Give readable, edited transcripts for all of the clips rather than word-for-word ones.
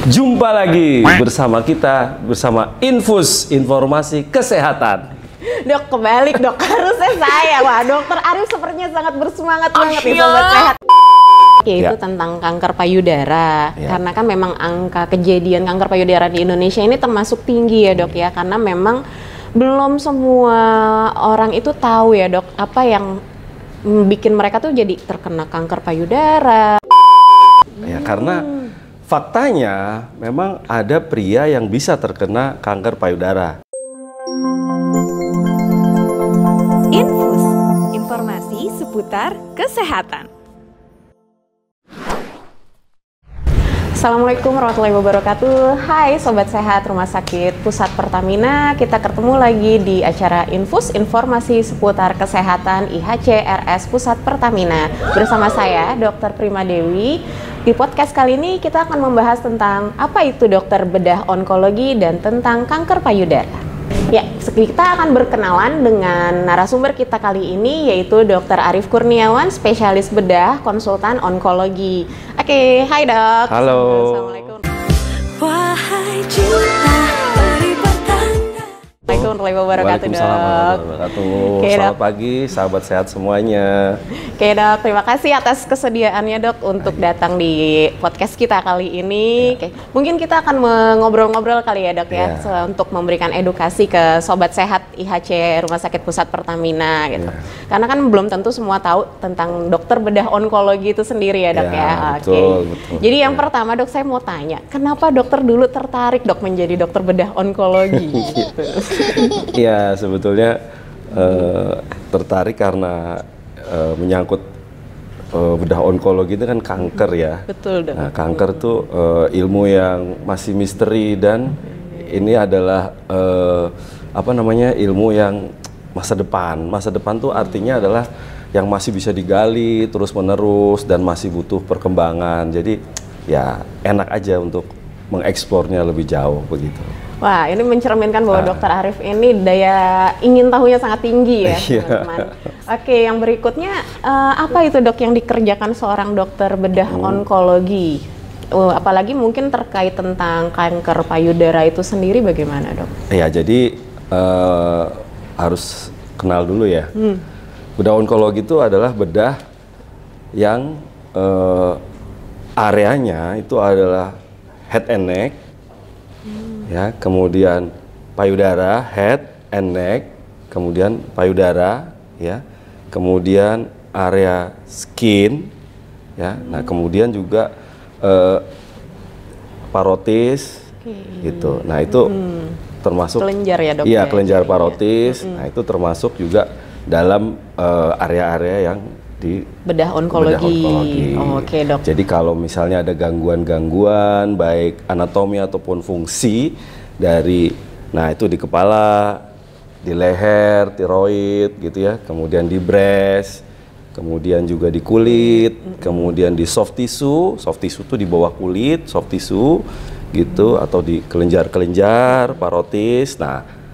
Jumpa lagi bersama Infus Informasi Kesehatan. Dok, kebalik dok, harusnya saya. Wah, dokter Arif sepertinya sangat bersemangat banget nih sobat sehat. Yaitu tentang kanker payudara. Karena kan memang angka kejadian kanker payudara di Indonesia ini termasuk tinggi ya dok ya. Karena memang belum semua orang itu tahu ya dok, apa yang bikin mereka tuh jadi terkena kanker payudara. Ya, karena faktanya memang ada pria yang bisa terkena kanker payudara. Infus, informasi seputar kesehatan. Assalamualaikum warahmatullahi wabarakatuh. Hai Sobat Sehat Rumah Sakit Pusat Pertamina. Kita ketemu lagi di acara Infus, informasi seputar kesehatan IHC RS Pusat Pertamina. Bersama saya Dr. Prima Dewi. Di podcast kali ini kita akan membahas tentang apa itu dokter bedah onkologi dan tentang kanker payudara. Ya, kita akan berkenalan dengan narasumber kita kali ini, yaitu Dr. Arif Kurniawan, spesialis bedah, konsultan onkologi. Oke, hai dok. Halo. Assalamualaikum. Wahai cinta beri pertanda. Assalamualaikum warahmatullahi wabarakatuh, Waalaikumsalam dok. warahmatullahi wabarakatuh. Oke, Selamat dok. pagi, sahabat sehat semuanya. Oke dok, terima kasih atas kesediaannya dok untuk datang di podcast kita kali ini. Oke, mungkin kita akan ngobrol-ngobrol kali ya dok ya, untuk memberikan edukasi ke sobat sehat IHC Rumah Sakit Pusat Pertamina gitu. Karena kan belum tentu semua tahu tentang dokter bedah onkologi itu sendiri ya dok ya. Betul. Jadi yang pertama dok, saya mau tanya, kenapa dokter dulu tertarik dok menjadi dokter bedah onkologi? Iya, sebetulnya tertarik karena menyangkut bedah onkologi itu kan kanker ya. Betul dok. Nah, kanker tuh ilmu yang masih misteri dan ini adalah ilmu yang masa depan. Masa depan tuh artinya adalah yang masih bisa digali terus menerus dan masih butuh perkembangan. Jadi ya enak aja untuk mengeksplornya lebih jauh begitu. Wah, ini mencerminkan bahwa Dokter Arif ini daya ingin tahunya sangat tinggi ya, teman-teman. Oke, yang berikutnya apa itu dok yang dikerjakan seorang dokter bedah onkologi? Apalagi mungkin terkait tentang kanker payudara itu sendiri, bagaimana dok? Ya, jadi harus kenal dulu ya. Bedah onkologi itu adalah bedah yang areanya itu adalah head and neck. Ya, kemudian payudara, head and neck, kemudian payudara, ya, kemudian area skin, ya, nah kemudian juga parotis, gitu. Nah itu termasuk kelenjar ya dok? Iya, kelenjar parotis. Nah itu termasuk juga dalam area-area yang di bedah onkologi. Oke, dok. Jadi kalau misalnya ada gangguan-gangguan baik anatomi ataupun fungsi dari, nah itu di kepala, di leher, tiroid gitu ya, kemudian di breast, kemudian juga di kulit, kemudian di soft tissue itu di bawah kulit, soft tissue gitu, atau di kelenjar-kelenjar parotis. Nah,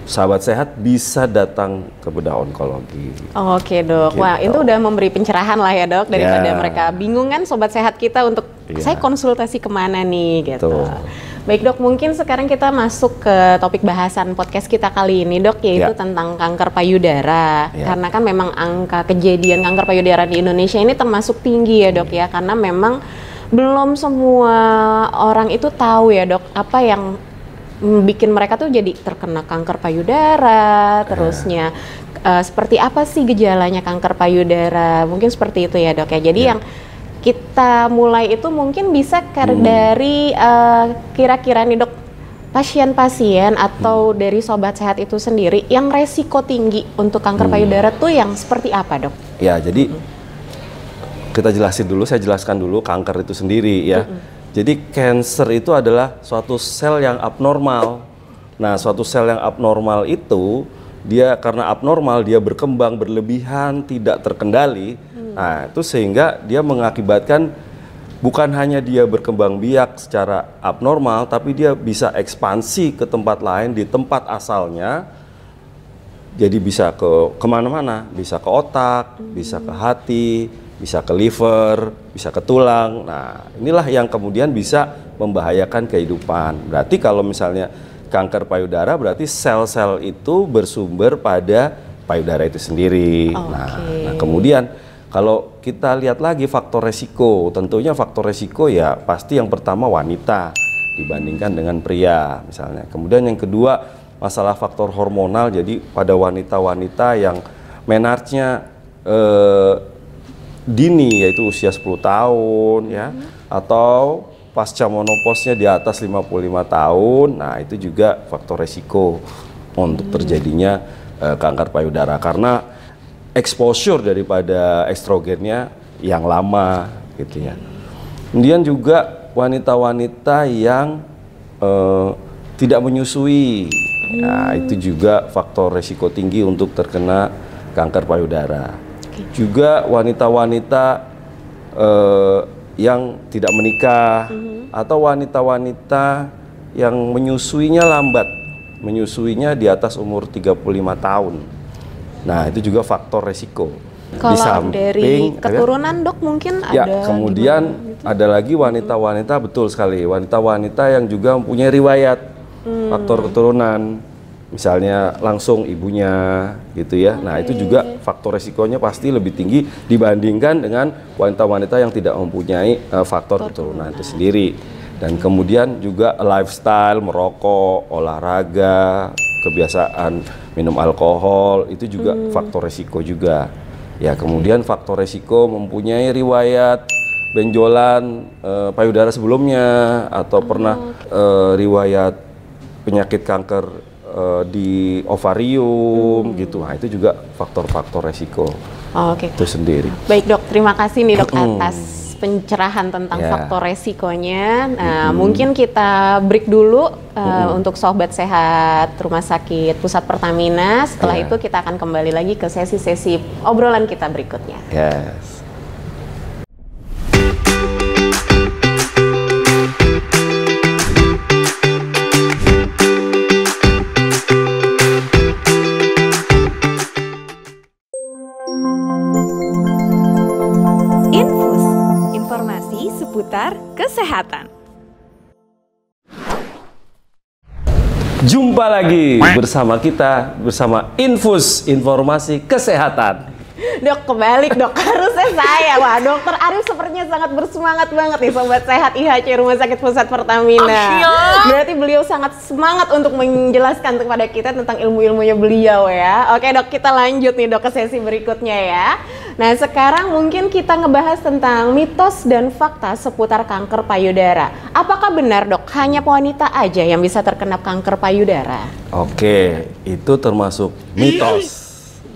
sahabat sehat bisa datang ke bedah onkologi. Oke dok, gitu. Wah itu udah memberi pencerahan lah ya dok, daripada mereka bingung kan sobat sehat kita untuk saya konsultasi kemana nih gitu. Baik dok, mungkin sekarang kita masuk ke topik bahasan podcast kita kali ini dok, yaitu tentang kanker payudara. Karena kan memang angka kejadian kanker payudara di Indonesia ini termasuk tinggi ya dok ya, karena memang belum semua orang itu tahu ya dok, apa yang bikin mereka tuh jadi terkena kanker payudara, terusnya seperti apa sih gejalanya kanker payudara, mungkin seperti itu ya dok ya. Jadi yang kita mulai itu mungkin bisa dari kira-kira nih dok, pasien-pasien atau dari sobat sehat itu sendiri yang resiko tinggi untuk kanker payudara tuh yang seperti apa dok? Ya, jadi kita jelasin dulu, saya jelaskan dulu kanker itu sendiri ya. Jadi cancer itu adalah suatu sel yang abnormal. Nah, suatu sel yang abnormal itu dia karena abnormal dia berkembang berlebihan, tidak terkendali. Nah, itu sehingga dia mengakibatkan bukan hanya dia berkembang biak secara abnormal, tapi dia bisa ekspansi ke tempat lain di tempat asalnya. Jadi bisa ke kemana-mana, bisa ke otak, bisa ke hati, bisa ke liver, bisa ke tulang. Nah, inilah yang kemudian bisa membahayakan kehidupan. Berarti kalau misalnya kanker payudara, berarti sel-sel itu bersumber pada payudara itu sendiri. Nah, kemudian kalau kita lihat lagi faktor resiko, tentunya faktor resiko ya pasti yang pertama wanita dibandingkan dengan pria misalnya. Kemudian yang kedua masalah faktor hormonal, jadi pada wanita-wanita yang menarchnya dini, yaitu usia 10 tahun ya, atau pasca menopausnya di atas 55 tahun, nah itu juga faktor resiko untuk terjadinya kanker payudara karena exposure daripada estrogennya yang lama gitu ya. Kemudian juga wanita-wanita yang tidak menyusui, nah itu juga faktor resiko tinggi untuk terkena kanker payudara. Juga wanita-wanita yang tidak menikah atau wanita-wanita yang menyusuinya lambat, menyusuinya di atas umur 35 tahun. Nah, itu juga faktor resiko. Kalau dari keturunan dok mungkin ya, ada. kemudian ada lagi wanita-wanita, betul sekali, wanita-wanita yang juga mempunyai riwayat faktor keturunan. Misalnya langsung ibunya gitu ya. Nah, itu juga faktor resikonya pasti lebih tinggi dibandingkan dengan wanita-wanita yang tidak mempunyai faktor keturunan itu sendiri. Dan kemudian juga lifestyle, merokok, olahraga, kebiasaan minum alkohol, itu juga faktor resiko juga. Ya, kemudian faktor resiko mempunyai riwayat benjolan payudara sebelumnya atau pernah riwayat penyakit kanker di ovarium gitu. Nah, itu juga faktor-faktor resiko itu sendiri. Baik dok, terima kasih nih dok atas pencerahan tentang faktor resikonya. Nah, mungkin kita break dulu untuk sobat sehat Rumah Sakit Pusat Pertamina. Setelah itu kita akan kembali lagi ke sesi-sesi obrolan kita berikutnya. Yes. Infus, informasi seputar kesehatan. Jumpa lagi bersama Infus, informasi kesehatan. Dok, kebalik dok, harusnya saya. Wah, dokter Arif sepertinya sangat bersemangat banget nih sobat sehat IHC Rumah Sakit Pusat Pertamina. Berarti beliau sangat semangat untuk menjelaskan kepada kita tentang ilmu-ilmunya beliau ya. Oke dok, kita lanjut nih dok ke sesi berikutnya ya. Nah, sekarang mungkin kita ngebahas tentang mitos dan fakta seputar kanker payudara. Apakah benar dok, hanya wanita aja yang bisa terkena kanker payudara? Oke, itu termasuk mitos.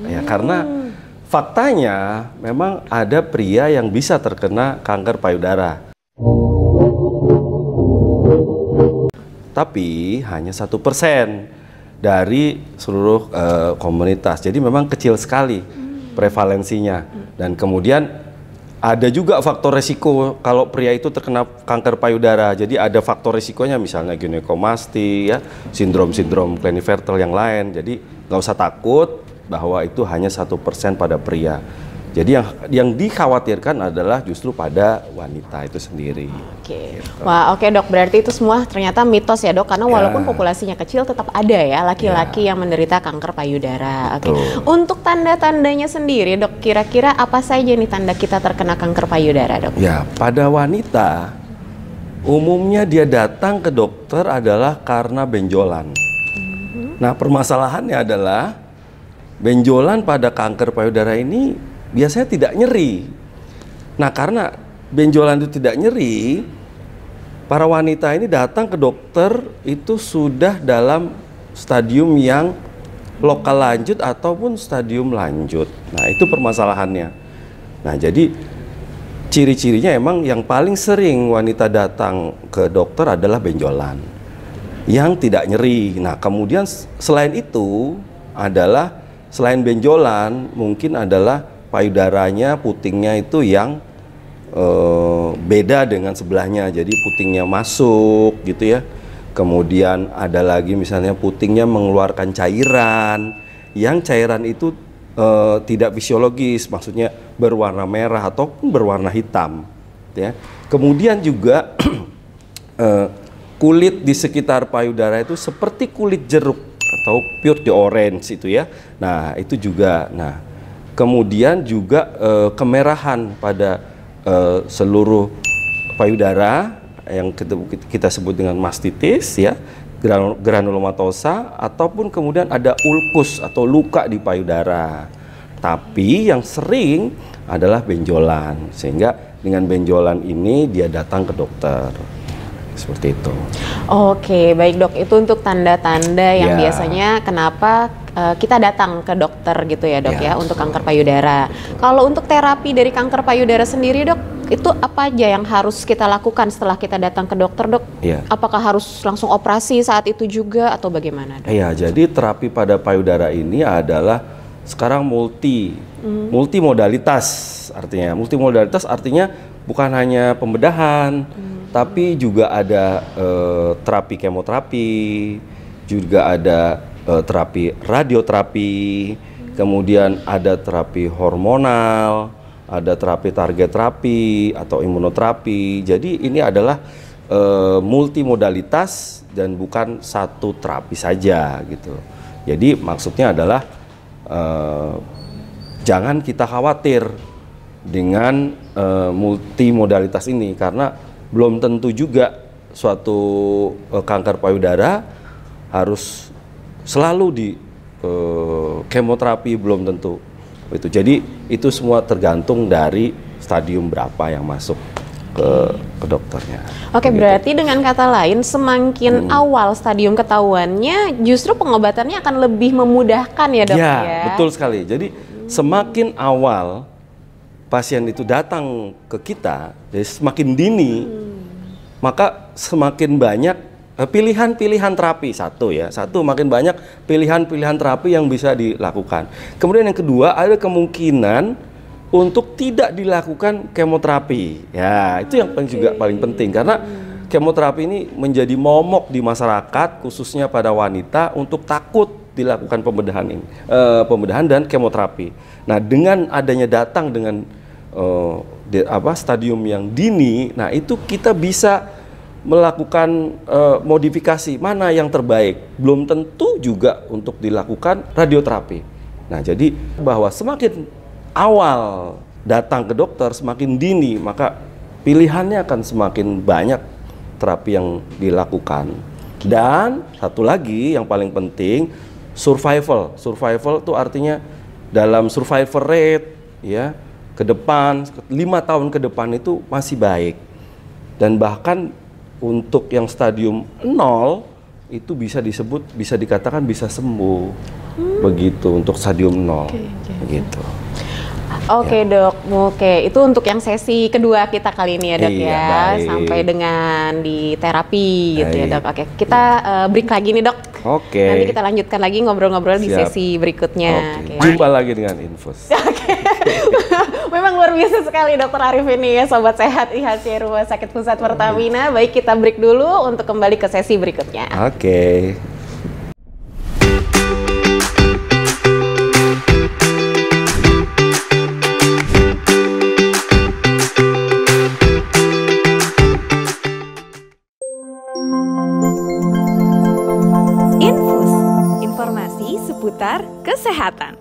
Ya, karena faktanya memang ada pria yang bisa terkena kanker payudara. Tapi hanya 1% dari seluruh komunitas. Jadi memang kecil sekali prevalensinya. Dan kemudian ada juga faktor resiko kalau pria itu terkena kanker payudara. Jadi ada faktor resikonya misalnya ginekomasti, ya, sindrom-sindrom Klinefelter yang lain. Jadi nggak usah takut bahwa itu hanya 1% pada pria. Jadi yang dikhawatirkan adalah justru pada wanita itu sendiri. Oke. Gitu. Wah, oke dok. Berarti itu semua ternyata mitos ya dok. Karena walaupun populasinya kecil tetap ada ya laki-laki yang menderita kanker payudara. Oke. Untuk tanda-tandanya sendiri dok, kira-kira apa saja nih tanda kita terkena kanker payudara dok? Ya, pada wanita umumnya dia datang ke dokter adalah karena benjolan. Nah, permasalahannya adalah benjolan pada kanker payudara ini biasanya tidak nyeri. Nah, karena benjolan itu tidak nyeri, para wanita ini datang ke dokter itu sudah dalam stadium yang lokal lanjut ataupun stadium lanjut. Nah, itu permasalahannya. Nah, jadi ciri-cirinya emang yang paling sering wanita datang ke dokter adalah benjolan yang tidak nyeri. Nah, kemudian selain itu adalah selain benjolan mungkin adalah payudaranya, putingnya itu yang beda dengan sebelahnya. Jadi putingnya masuk gitu ya. Kemudian ada lagi misalnya putingnya mengeluarkan cairan. Yang cairan itu tidak fisiologis, maksudnya berwarna merah ataupun berwarna hitam. Ya. Kemudian juga kulit di sekitar payudara itu seperti kulit jeruk atau pure orange itu ya. Nah itu juga. Nah kemudian juga kemerahan pada seluruh payudara yang kita sebut dengan mastitis ya, granulomatosa, ataupun kemudian ada ulkus atau luka di payudara. Tapi yang sering adalah benjolan, sehingga dengan benjolan ini dia datang ke dokter. Seperti itu. Oke, baik dok. Itu untuk tanda-tanda yang biasanya kenapa kita datang ke dokter gitu ya dok ya untuk kanker payudara. Kalau untuk terapi dari kanker payudara sendiri dok, itu apa aja yang harus kita lakukan setelah kita datang ke dokter dok? Apakah harus langsung operasi saat itu juga atau bagaimana dok? Iya, jadi terapi pada payudara ini adalah sekarang multimodalitas artinya. Multimodalitas artinya bukan hanya pembedahan, tapi juga ada terapi kemoterapi, juga ada terapi radioterapi, kemudian ada terapi hormonal, ada terapi target terapi atau imunoterapi. Jadi ini adalah multimodalitas dan bukan satu terapi saja gitu. Jadi maksudnya adalah jangan kita khawatir dengan multimodalitas ini, karena belum tentu juga suatu kanker payudara harus selalu di kemoterapi, belum tentu itu. Jadi itu semua tergantung dari stadium berapa yang masuk ke dokternya. Oke, berarti dengan kata lain semakin awal stadium ketahuannya justru pengobatannya akan lebih memudahkan ya dok ya? Ya, betul sekali. Jadi semakin awal pasien itu datang ke kita, jadi semakin dini, maka semakin banyak pilihan-pilihan terapi. Satu, makin banyak pilihan-pilihan terapi yang bisa dilakukan. Kemudian yang kedua, ada kemungkinan untuk tidak dilakukan kemoterapi. Ya, itu yang juga paling penting, karena kemoterapi ini menjadi momok di masyarakat, khususnya pada wanita, untuk takut dilakukan pembedahan dan kemoterapi. Nah, dengan adanya datang dengan stadium yang dini, nah itu kita bisa melakukan modifikasi mana yang terbaik. Belum tentu juga untuk dilakukan radioterapi. Nah, jadi bahwa semakin awal datang ke dokter, semakin dini, maka pilihannya akan semakin banyak terapi yang dilakukan. Dan satu lagi yang paling penting, survival. Survival itu artinya dalam survival rate ya, ke depan 5 tahun ke depan itu masih baik. Dan bahkan untuk yang stadium 0 itu bisa dikatakan bisa sembuh. Begitu untuk stadium 0. Begitu. Oke dok, itu untuk yang sesi kedua kita kali ini ya dok ya, baik. Sampai dengan di terapi gitu ya dok. Oke, kita break lagi nih dok. Oke. Nanti kita lanjutkan lagi ngobrol-ngobrol di sesi berikutnya. Jumpa lagi dengan Infus. Memang luar biasa sekali dokter Arif ini ya, sobat sehat IHC Rumah Sakit Pusat Pertamina. Baik, kita break dulu untuk kembali ke sesi berikutnya. Oke. Seputar kesehatan.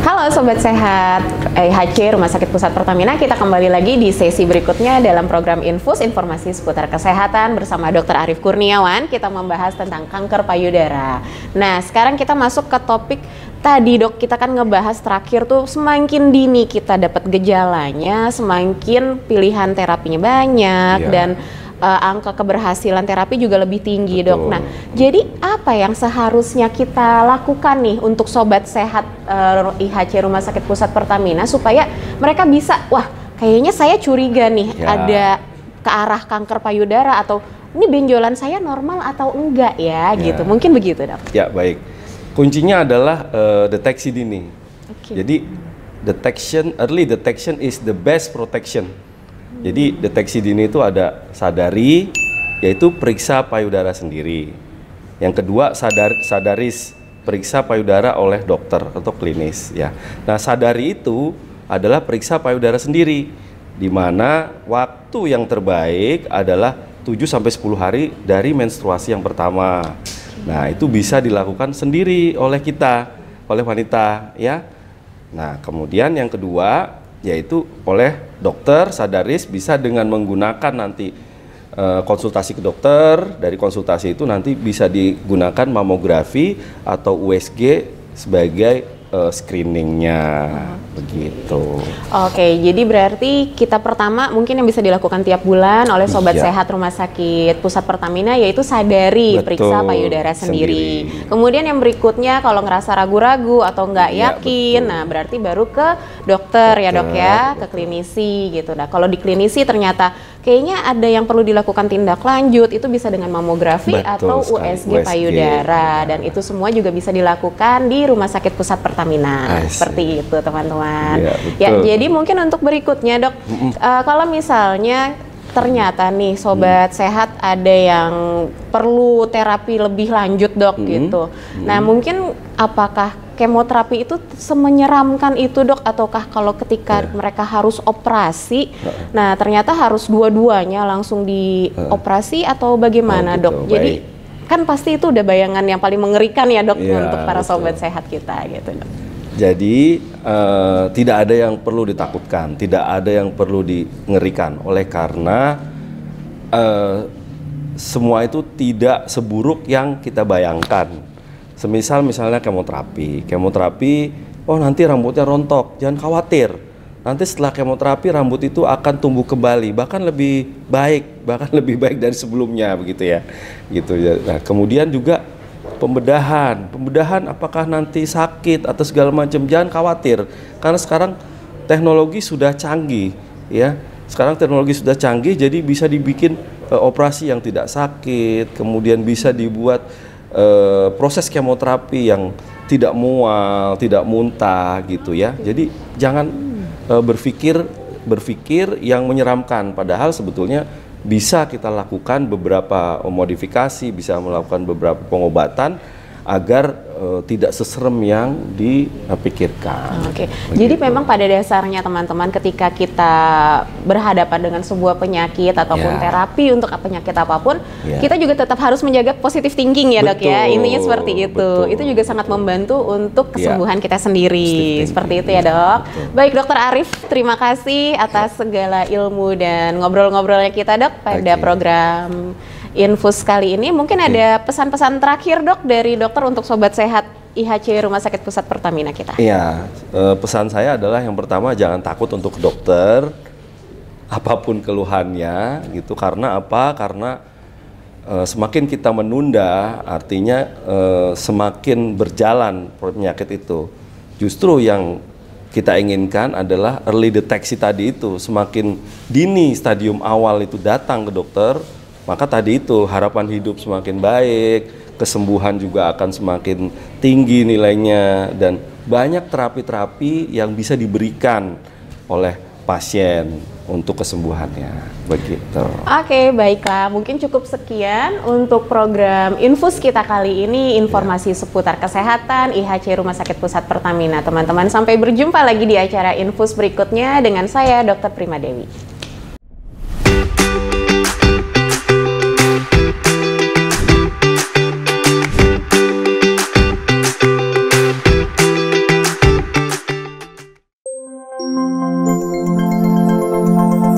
Halo Sobat Sehat IHC Rumah Sakit Pusat Pertamina, kita kembali lagi di sesi berikutnya dalam program Infus, informasi seputar kesehatan bersama Dr. Arif Kurniawan. Kita membahas tentang kanker payudara. Nah, sekarang kita masuk ke topik tadi dok, kita kan ngebahas terakhir tuh semakin dini kita dapat gejalanya, semakin pilihan terapinya banyak dan angka keberhasilan terapi juga lebih tinggi. Betul. Dok. Nah, jadi apa yang seharusnya kita lakukan nih untuk sobat sehat IHC Rumah Sakit Pusat Pertamina supaya mereka bisa, wah kayaknya saya curiga nih ada ke arah kanker payudara, atau ini benjolan saya normal atau enggak ya gitu. Mungkin begitu dok. Ya baik, kuncinya adalah deteksi dini. Jadi early detection is the best protection. Jadi deteksi dini itu ada yaitu periksa payudara sendiri. Yang kedua sadaris, periksa payudara oleh dokter atau klinis ya. Nah, sadari itu adalah periksa payudara sendiri, di mana waktu yang terbaik adalah 7-10 hari dari menstruasi yang pertama. Nah, itu bisa dilakukan sendiri oleh kita, oleh wanita ya. Nah, kemudian yang kedua yaitu oleh dokter sadaris, bisa dengan menggunakan nanti konsultasi ke dokter. Dari konsultasi itu nanti bisa digunakan mamografi atau USG sebagai screeningnya, begitu. Oke, jadi berarti kita pertama mungkin yang bisa dilakukan tiap bulan oleh Sobat Sehat Rumah Sakit Pusat Pertamina yaitu sadari, periksa payudara sendiri. Kemudian yang berikutnya kalau ngerasa ragu-ragu atau nggak yakin, nah berarti baru ke dokter ya dok ya, ke klinisi gitu. Nah kalau di klinisi ternyata kayaknya ada yang perlu dilakukan tindak lanjut, itu bisa dengan mamografi atau USG payudara, dan itu semua juga bisa dilakukan di Rumah Sakit Pusat Pertamina. Seperti itu teman-teman. Ya, jadi mungkin untuk berikutnya dok, kalau misalnya ternyata nih Sobat Sehat ada yang perlu terapi lebih lanjut dok gitu. Nah mungkin apakah kemoterapi itu semenyeramkan itu dok, ataukah kalau ketika mereka harus operasi, nah ternyata harus dua-duanya langsung dioperasi atau bagaimana dok? Jadi kan pasti itu udah bayangan yang paling mengerikan ya dok untuk para Sobat Sehat kita gitu dok. Jadi tidak ada yang perlu ditakutkan, tidak ada yang perlu dingerikan, oleh karena semua itu tidak seburuk yang kita bayangkan. Misalnya kemoterapi, oh nanti rambutnya rontok, jangan khawatir. Nanti setelah kemoterapi rambut itu akan tumbuh kembali, bahkan lebih baik dari sebelumnya, begitu ya. Gitu ya. Nah, kemudian juga pembedahan apakah nanti sakit atau segala macam, jangan khawatir. Karena sekarang teknologi sudah canggih, ya. Sekarang teknologi sudah canggih, jadi bisa dibikin operasi yang tidak sakit, kemudian bisa dibuat proses kemoterapi yang tidak mual, tidak muntah gitu ya. Jadi jangan berpikir yang menyeramkan, padahal sebetulnya bisa kita lakukan beberapa modifikasi, bisa melakukan beberapa pengobatan agar tidak seserem yang dipikirkan. Oke. Jadi memang pada dasarnya teman-teman ketika kita berhadapan dengan sebuah penyakit ataupun terapi untuk penyakit apapun, kita juga tetap harus menjaga positive thinking ya dok ya. Intinya seperti itu. Itu juga sangat membantu untuk kesembuhan kita sendiri. Seperti itu ya dok. Baik Dokter Arief, terima kasih atas segala ilmu dan ngobrol-ngobrolnya kita dok pada program Infus kali ini. Mungkin ada pesan-pesan terakhir dok dari dokter untuk Sobat Sehat IHC Rumah Sakit Pusat Pertamina kita. Iya, pesan saya adalah yang pertama, jangan takut untuk ke dokter apapun keluhannya gitu. Karena apa? Karena semakin kita menunda, artinya semakin berjalan penyakit itu. Justru yang kita inginkan adalah early deteksi tadi itu. Semakin dini stadium awal itu datang ke dokter, maka tadi itu harapan hidup semakin baik, kesembuhan juga akan semakin tinggi nilainya, dan banyak terapi-terapi yang bisa diberikan oleh pasien untuk kesembuhannya, begitu. Oke, baiklah. Mungkin cukup sekian untuk program Infus kita kali ini, informasi seputar kesehatan IHC Rumah Sakit Pusat Pertamina. Teman-teman, sampai berjumpa lagi di acara Infus berikutnya dengan saya, Dr. Prima Dewi.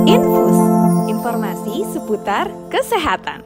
Infus, informasi seputar kesehatan.